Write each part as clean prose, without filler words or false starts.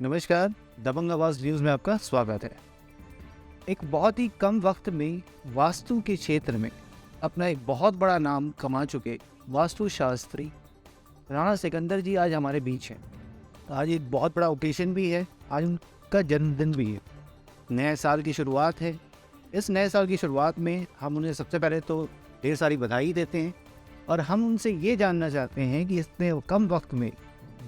नमस्कार। दबंग आवाज़ न्यूज़ में आपका स्वागत है। एक बहुत ही कम वक्त में वास्तु के क्षेत्र में अपना एक बहुत बड़ा नाम कमा चुके वास्तुशास्त्री राणा सिकंदर जी आज हमारे बीच हैं। आज एक बहुत बड़ा ओकेशन भी है, आज उनका जन्मदिन भी है। नए साल की शुरुआत है। इस नए साल की शुरुआत में हम उन्हें सबसे पहले तो ढेर सारी बधाई देते हैं और हम उनसे ये जानना चाहते हैं कि इतने कम वक्त में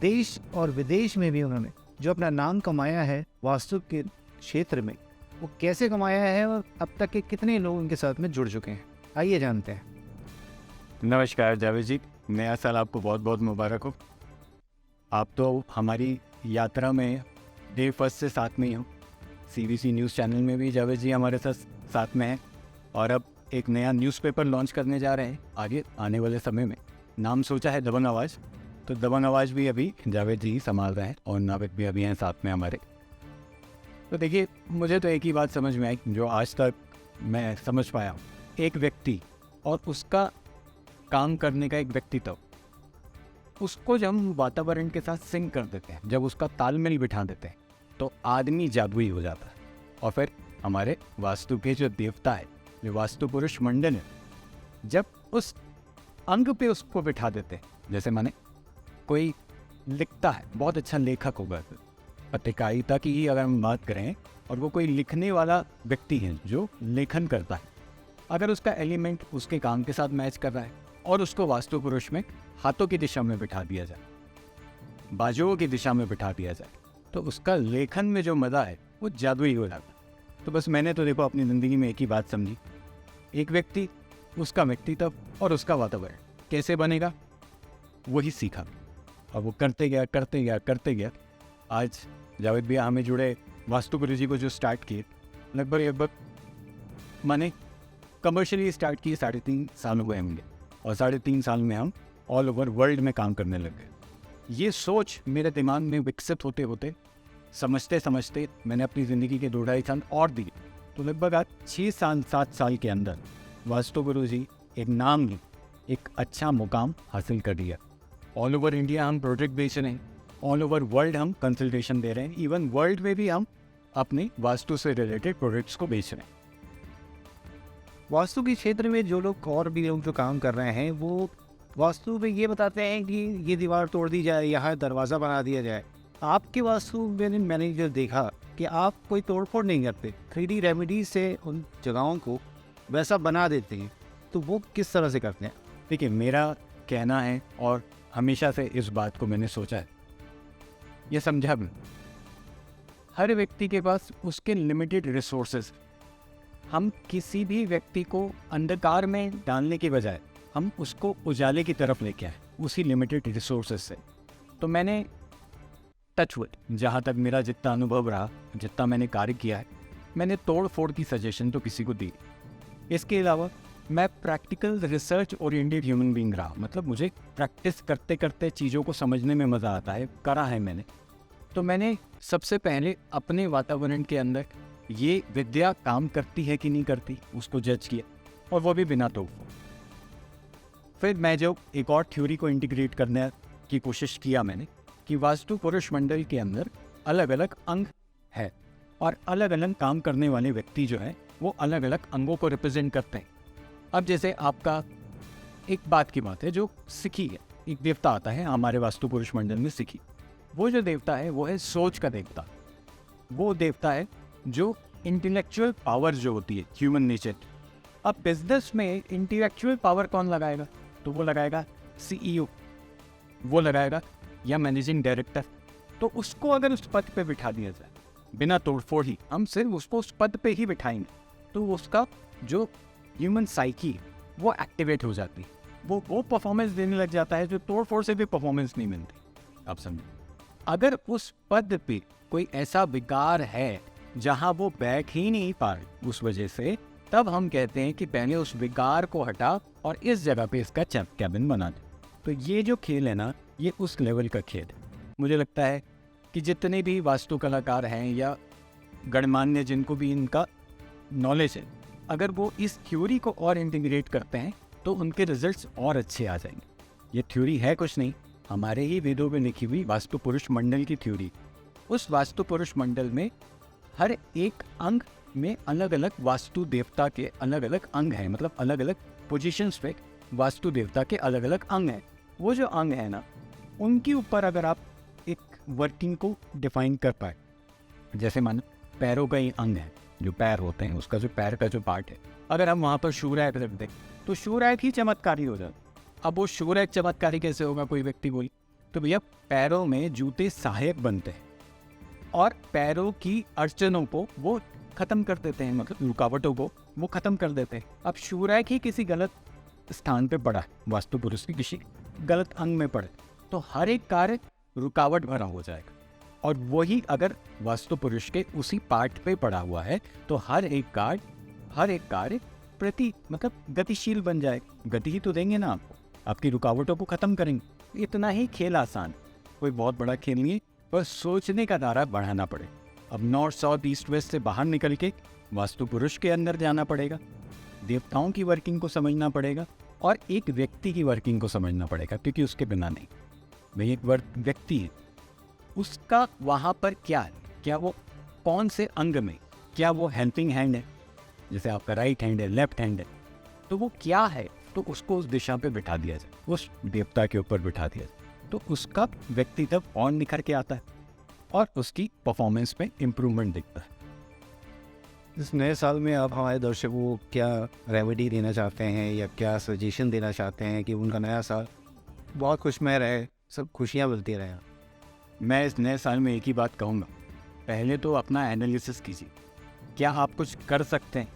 देश और विदेश में भी उन्होंने जो अपना नाम कमाया है वास्तु के क्षेत्र में, वो कैसे कमाया है और अब तक के कितने लोग उनके साथ में जुड़ चुके हैं, आइए जानते हैं। नमस्कार जावेद जी, नया साल आपको बहुत बहुत मुबारक हो। आप तो हमारी यात्रा में डे फर्स्ट से साथ में ही हो। सीबीसी न्यूज़ चैनल में भी जावेद जी हमारे साथ में हैं और अब एक नया न्यूज़पेपर लॉन्च करने जा रहे हैं आगे आने वाले समय में। नाम सोचा है दबंग आवाज़, तो दबंग आवाज़ भी अभी जावेद जी संभाल रहे हैं और नाविक भी अभी हैं साथ में हमारे। तो देखिए, मुझे तो एक ही बात समझ में आई जो आज तक मैं समझ पाया हूँ। एक व्यक्ति और उसका काम करने का एक व्यक्तित्व, उसको जब हम वातावरण के साथ सिंक कर देते हैं, जब उसका तालमेल बिठा देते हैं, तो आदमी जादुई हो जाता है। और फिर हमारे वास्तु के जो देवता है, जो वास्तु पुरुष मंडल है, जब उस अंग पे उसको बिठा देते हैं, जैसे माने कोई लिखता है, बहुत अच्छा लेखक होगा, पत्रिकारिता की ही अगर हम बात करें, और वो कोई लिखने वाला व्यक्ति है जो लेखन करता है, अगर उसका एलिमेंट उसके काम के साथ मैच कर रहा है और उसको वास्तु पुरुष में हाथों की दिशा में बिठा दिया जाए, बाजुओं की दिशा में बिठा दिया जाए, तो उसका लेखन में जो मज़ा है वो जादुई हो जाता है। तो बस मैंने तो देखो अपनी ज़िंदगी में एक ही बात समझी, एक व्यक्ति, उसका व्यक्तित्व और उसका वातावरण कैसे बनेगा वही सीखा और वो करते गया। आज जावेद भैया हमें जुड़े वास्तु गुरु जी को जो स्टार्ट किए, लगभग मैंने कमर्शियली स्टार्ट किए 3.5 साल हुए होंगे और 3.5 साल में हम ऑल ओवर वर्ल्ड में काम करने लग गए। ये सोच मेरे दिमाग में विकसित होते होते, समझते मैंने अपनी ज़िंदगी के 2-2.5 साल और दिए, तो लगभग आज 6-7 साल के अंदर वास्तु गुरु जी एक नाम ही एक अच्छा मुकाम हासिल कर लिया। ऑल ओवर इंडिया हम प्रोजेक्ट बेच रहे हैं, ऑल ओवर वर्ल्ड हम कंसल्टेशन दे रहे हैं, इवन वर्ल्ड में भी हम अपने वास्तु से रिलेटेड प्रोजेक्ट्स को बेच रहे हैं। वास्तु के क्षेत्र में जो लोग और भी लोग जो काम कर रहे हैं, वो वास्तु में ये बताते हैं कि ये दीवार तोड़ दी जाए, यहाँ दरवाज़ा बना दिया जाए। आपके वास्तु में मैंने जो देखा कि आप कोई तोड़-फोड़ नहीं करते, 3D रेमेडीज से उन जगहों को वैसा बना देते हैं, तो वो किस तरह से करते हैं? देखिए, मेरा कहना है और हमेशा से इस बात को मैंने सोचा है, ये समझा भी, हर व्यक्ति के पास उसके लिमिटेड रिसोर्सेज। हम किसी भी व्यक्ति को अंधकार में डालने के बजाय हम उसको उजाले की तरफ लेके आए उसी लिमिटेड रिसोर्सेज से। तो मैंने टचवुड, जहाँ तक मेरा जितना अनुभव रहा, जितना मैंने कार्य किया है, मैंने तोड़ फोड़ की सजेशन तो किसी को दी। इसके अलावा मैं practical research oriented human being रहा, मतलब मुझे प्रैक्टिस करते करते चीज़ों को समझने में मज़ा आता है, करा है मैंने। तो मैंने सबसे पहले अपने वातावरण के अंदर ये विद्या काम करती है कि नहीं करती उसको जज किया, और वो भी बिना तोड़। फिर मैं जो एक और थ्योरी को इंटीग्रेट करने की कोशिश किया मैंने, कि वास्तु पुरुष मंडल के अंदर अलग अलग अंग है और अलग अलग काम करने वाले व्यक्ति जो है वो अलग अलग अंगों को रिप्रेजेंट करते हैं। अब जैसे आपका एक बात की बात है, जो सिखी है, एक देवता आता है हमारे वास्तु पुरुष मंडल में, सिखी। वो जो देवता है वो है सोच का देवता। वो देवता है जो इंटेलेक्चुअल पावर जो होती है, ह्यूमन नेचर। अब बिजनेस में इंटेलेक्चुअल पावर कौन लगाएगा? तो वो लगाएगा CEO, वो लगाएगा या मैनेजिंग डायरेक्टर। तो उसको अगर उस पद पे बिठा दिया जाए बिना तोड़फोड़ ही, हम सिर्फ उसको उस पद पे ही बिठाएंगे, तो उसका जो ह्यूमन साइकी वो एक्टिवेट हो जाती है, वो परफॉर्मेंस देने लग जाता है जो तोड़फोड़ से भी परफॉर्मेंस नहीं मिलती। आप समझे, अगर उस पद पे कोई ऐसा विकार है जहां वो बैठ ही नहीं पाए उस वजह से, तब हम कहते हैं कि पहले उस विकार को हटा और इस जगह पे इसका कैबिन बना दे। तो ये जो खेल है ना, ये उस लेवल का खेल है। मुझे लगता है कि जितने भी वास्तु कलाकार हैं या गणमान्य जिनको भी इनका नॉलेज है, अगर वो इस थ्योरी को और इंटीग्रेट करते हैं तो उनके रिजल्ट्स और अच्छे आ जाएंगे। ये थ्योरी है कुछ नहीं, हमारे ही वेदों में लिखी हुई वास्तु पुरुष मंडल की थ्योरी। उस वास्तु पुरुष मंडल में हर एक अंग में अलग अलग वास्तु देवता के अलग अलग अंग हैं, मतलब अलग अलग पोजीशंस पे वास्तु देवता के अलग अलग अंग हैं। वो जो अंग है ना, उनके ऊपर अगर आप एक वर्किंग को डिफाइन कर पाए, जैसे मानो पैरों का ही अंग है, जो पैर होते हैं उसका जो पैर का जो पार्ट है, अगर हम वहाँ पर शूरायक रख दें तो शूरायक ही चमत्कारी हो जाए। अब वो शूरायक चमत्कारी कैसे होगा, कोई व्यक्ति बोले तो भैया पैरों में जूते सहायक बनते हैं और पैरों की अड़चनों को वो खत्म कर देते हैं, मतलब रुकावटों को वो खत्म कर देते हैं। अब शूरायक ही किसी गलत स्थान पे पड़ा है, वास्तु पुरुष की किसी गलत अंग में पड़े तो हर एक कार्य रुकावट भरा हो जाएगा। और वही अगर वास्तु पुरुष के उसी पार्ट पे पड़ा हुआ है तो हर एक कार्य प्रति मतलब गतिशील बन जाएगा। गति ही तो देंगे ना आपको, आपकी रुकावटों को खत्म करेंगे। इतना ही खेल आसान, कोई बहुत बड़ा खेल नहीं है, बस सोचने का दायरा बढ़ाना पड़े। अब नॉर्थ साउथ ईस्ट वेस्ट से बाहर निकल के वास्तु पुरुष के अंदर जाना पड़ेगा, देवताओं की वर्किंग को समझना पड़ेगा और एक व्यक्ति की वर्किंग को समझना पड़ेगा, क्योंकि उसके बिना नहीं। भाई एक व्यक्ति है, उसका वहाँ पर क्या है, क्या वो कौन से अंग में, क्या वो हेल्पिंग हैंड है, जैसे आपका राइट हैंड है, लेफ्ट हैंड है, तो वो क्या है, तो उसको उस दिशा पे बिठा दिया जाए, उस देवता के ऊपर बिठा दिया जाए, तो उसका व्यक्तित्व और निखर के आता है और उसकी परफॉर्मेंस में इम्प्रूवमेंट दिखता है। इस नए साल में आप हमारे दर्शकों को क्या रेमेडी देना चाहते हैं या क्या सजेशन देना चाहते हैं कि उनका नया साल बहुत खुशमय रहे, सब खुशियाँ मिलती रहें? मैं इस नए साल में एक ही बात कहूँगा, पहले तो अपना एनालिसिस कीजिए, क्या आप कुछ कर सकते हैं,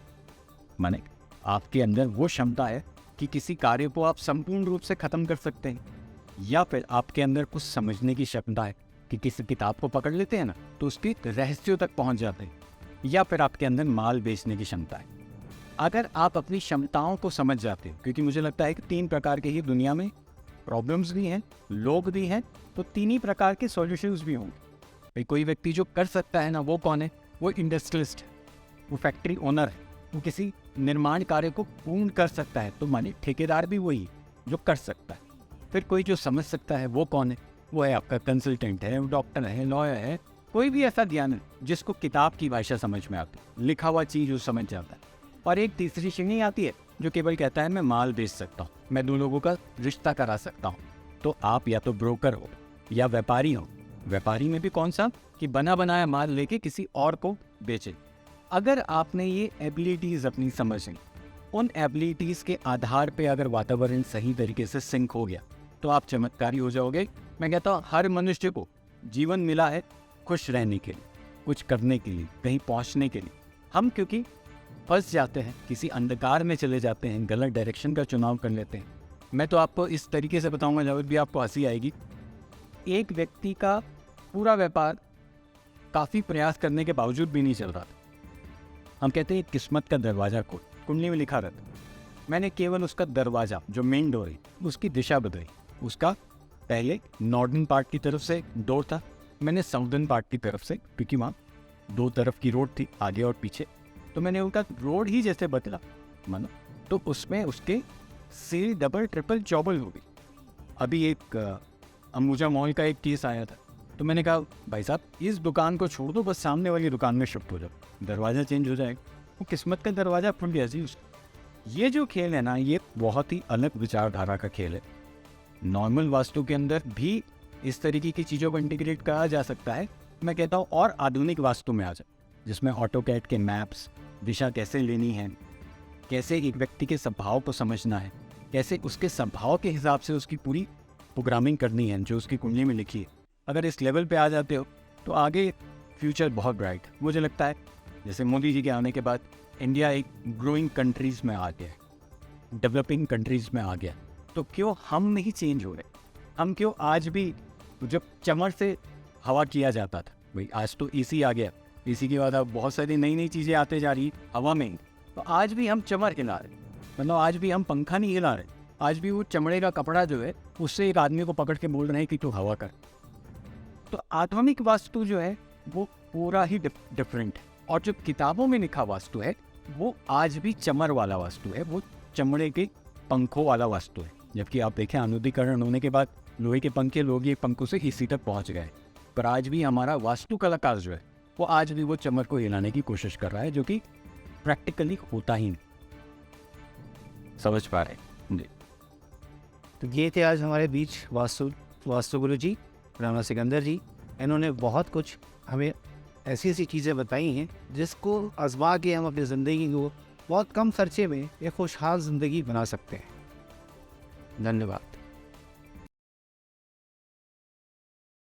माने आपके अंदर वो क्षमता है कि किसी कार्य को आप संपूर्ण रूप से ख़त्म कर सकते हैं, या फिर आपके अंदर कुछ समझने की क्षमता है कि किसी किताब को पकड़ लेते हैं ना तो उसकी रहस्यों तक पहुंच जाते हैं, या फिर आपके अंदर माल बेचने की क्षमता है। अगर आप अपनी क्षमताओं को समझ जाते हो, क्योंकि मुझे लगता है कि 3 प्रकार के ही दुनिया में प्रॉब्लम्स भी हैं, लोग भी हैं, तो 3 ही प्रकार के सॉल्यूशंस भी होंगे। भाई कोई व्यक्ति जो कर सकता है ना, वो कौन है, वो इंडस्ट्रियलिस्ट है, वो फैक्ट्री ओनर है, वो किसी निर्माण कार्य को पूर्ण कर सकता है, तो मानिए ठेकेदार भी वही जो कर सकता है। फिर कोई जो समझ सकता है वो कौन है, वो है आपका कंसल्टेंट है, डॉक्टर है, लॉयर है, कोई भी ऐसा ज्ञान है जिसको किताब की भाषा समझ में आती है, लिखा हुआ चीज़ वो समझ जाता है। और एक तीसरी श्रेणी आती है जो केवल कहता है मैं माल बेच सकता हूँ, मैं 2 लोगों का रिश्ता करा सकता हूँ। तो आप या तो ब्रोकर हो या व्यापारी हो। व्यापारी में भी कौन सा, कि बना बनाया माल लेके किसी और को बेचे। अगर आपने ये एबिलिटीज़ अपनी समझ ली, उन एबिलिटीज़ के आधार पे अगर वातावरण सही तरीके से सिंक हो गया तो आप चमत्कारी हो जाओगे। मैं कहता हूँ हर मनुष्य को जीवन मिला है खुश रहने के लिए, कुछ करने के लिए, कहीं पहुँचने के लिए। हम क्योंकि फंस जाते हैं, किसी अंधकार में चले जाते हैं, गलत डायरेक्शन का चुनाव कर लेते हैं। मैं तो आपको इस तरीके से बताऊँगा, जब भी आपको हंसी आएगी। एक व्यक्ति का पूरा व्यापार काफ़ी प्रयास करने के बावजूद भी नहीं चल रहा था। हम कहते हैं किस्मत का दरवाज़ा खोल, कुंडली में लिखा रहता। मैंने केवल उसका दरवाज़ा जो मेन डोर है उसकी दिशा बदली। उसका पहले नॉर्दर्न पार्ट की तरफ से डोर था, मैंने साउदर्न पार्ट की तरफ से, क्योंकि वहाँ 2 तरफ की रोड थी, आगे और पीछे, तो मैंने उनका रोड ही जैसे बदला मानो, तो उसमें उसके सील डबल ट्रिपल चौबल हो गई। अभी एक अंबुजा मॉल का एक केस आया था, तो मैंने कहा भाई साहब इस दुकान को छोड़ दो, बस सामने वाली दुकान में शिफ्ट हो जाओ, दरवाज़ा चेंज हो जाएगा। वो किस्मत का दरवाज़ा खुल गया जी उसका। ये जो खेल है ना, ये बहुत ही अलग विचारधारा का खेल है। नॉर्मल वास्तु के अंदर भी इस तरीके की चीज़ों को इंटीग्रेट करा जा सकता है। मैं कहता हूँ और आधुनिक वास्तु में आ जाए, जिसमें ऑटोकैड के मैप्स, दिशा कैसे लेनी है, कैसे एक व्यक्ति के स्वभाव को समझना है, कैसे उसके स्वभाव के हिसाब से उसकी पूरी प्रोग्रामिंग करनी है जो उसकी कुंडली में लिखी है। अगर इस लेवल पे आ जाते हो तो आगे फ्यूचर बहुत ब्राइट। मुझे लगता है जैसे मोदी जी के आने के बाद इंडिया एक ग्रोइंग कंट्रीज़ में आ गया, डेवलपिंग कंट्रीज़ में आ गया, तो क्यों हम नहीं चेंज हो रहे? हम क्यों आज भी, जब चमर से हवा किया जाता था, भाई आज तो एसी आ गया, एसी के बाद अब बहुत सारी नई नई चीज़ें आते जा रही हवा में, तो आज भी हम चमर हिला रहे, मतलब आज भी हम पंखा नहीं हिला रहे, आज भी वो चमड़े का कपड़ा जो है उससे एक आदमी को पकड़ के बोल रहे हैं कि तू हवा कर। तो आधुनिक वास्तु जो है वो पूरा ही डिफरेंट है, और जो किताबों में लिखा वास्तु है वो आज भी चमर वाला वास्तु है, वो चमड़े के पंखों वाला वास्तु है। जबकि आप देखें आधुनिकीकरण होने के बाद लोहे के पंखे, लोग ये पंखों से एसी तक पहुंच गए। पर आज भी हमारा वास्तु कलाकार जो है वो आज भी वो चमक को हिलाने की कोशिश कर रहा है, जो कि प्रैक्टिकली होता ही नहीं। समझ पा रहे हैं जी। तो ये थे आज हमारे बीच वास्तु गुरु जी राणा सिकंदर जी। इन्होंने बहुत कुछ हमें ऐसी ऐसी चीज़ें बताई हैं जिसको आजमा के हम अपनी ज़िंदगी को बहुत कम खर्चे में एक खुशहाल ज़िंदगी बना सकते हैं। धन्यवाद।